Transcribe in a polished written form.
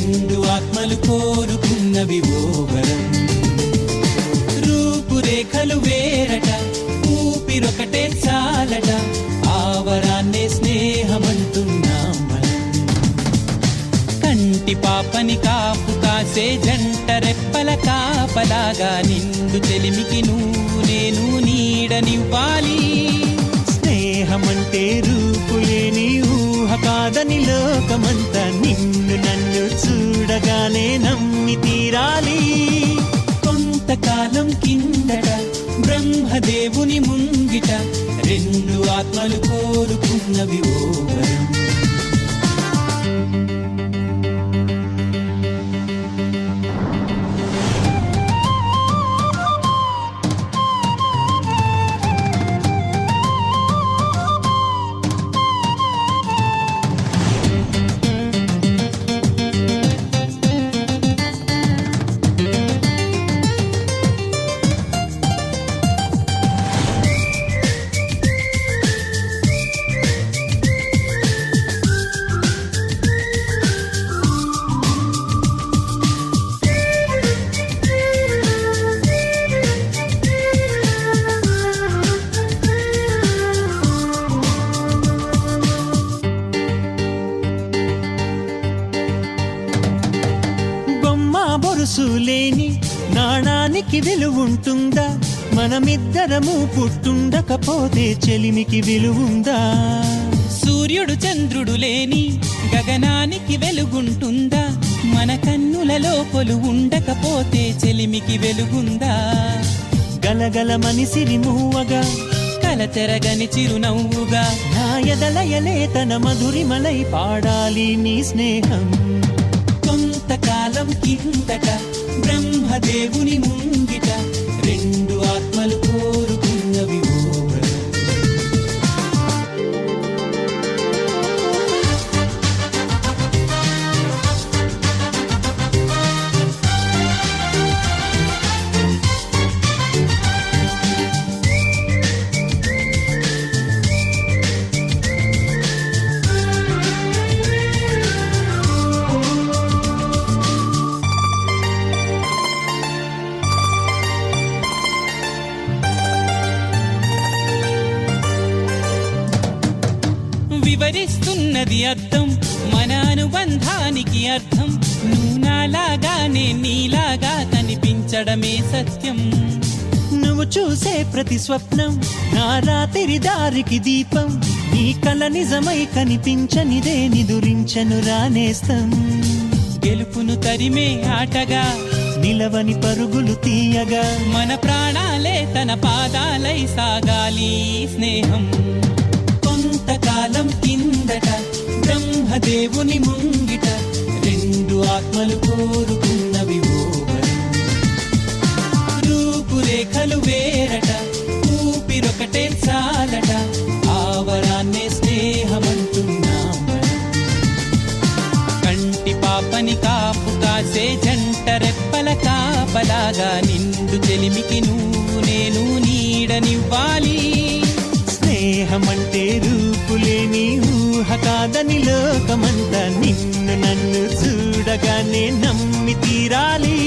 రెండు ఆత్మలు కోరుకున్నవి ఓ వరం. రూపురేఖలు వేరట, ఊపిరొకటే చాలట, ఆవరాన్నే స్నేహమంటున్నాం మనం. కంటి పాపని కాపు కాసే జంట రెప్పల కాపలాగా నిండు చెలిమికి నువ్వు నేను నీడనివ్వాలి. స్నేహమంటే రూపులేని ఊహ కాదని లోకమంతా నిన్ను నన్ను చూడగానే నమ్మి తీరాలి. కొంతకాలం కిందట బ్రహ్మదేవుని ముంగిట రెండు ఆత్మలు కోరుకున్నవి ఓ వరం. బొరుసులేని నాణానికి విలువుంటుందా? మనమిద్దరము పుట్టుండకపోతే చెలిమికి విలువుందా? సూర్యుడు చంద్రుడు లేని గగనానికి వెలుగుంటుందా? మన కన్నులలో కొలువుండకపోతే చెలిమికి వెలుగుందా? గలగలమని సిరిమూవగా కలతెరగని చిరునవ్వుగా నా ఎదలయలే తన మధురిమలై పాడాలి నీ స్నేహం. కొంతకాలం కిందట బ్రహ్మదేవుని ముంగిట రెండు ఆత్మలు కోరుకున్నవి ఓ వరం. వివరిస్తున్నది అర్థం మన అనుబంధానికి అర్థం. నువ్వు నాలాగానే నీలాగా కనిపించడమే సత్యం. నువ్వు చూసే ప్రతి స్వప్నం నా రాత్రి దారికి దీపం. నీ కల నిజమై కనిపించనిదే నిదురించను రానేస్తం. గెలుపును తరిమే ఆటగా నిలవని పరుగులు తీయగా మన ప్రాణాలే తన పాదాలై సాగాలి స్నేహం. కొంతకాలం కిందట బ్రహ్మదేవుని ముంగిట రెండు ఆత్మలు కోరుకున్నవి ఓ వరం. రూపురేఖలు వేరట, ఊపిరొకటే చాలట, ఆవరాన్నే స్నేహమంటున్నాం మనం. కంటి పాపని కాపు కాసే జంట రెప్పల కాపలాగా నిండు చెలిమికి నువ్వు నేను నీడనివ్వాలి. స్నేహమంటే రూపులేని ఊహ కాదని లోకమంతా నిన్ను నన్ను చూడగానే నమ్మి తీరాలి.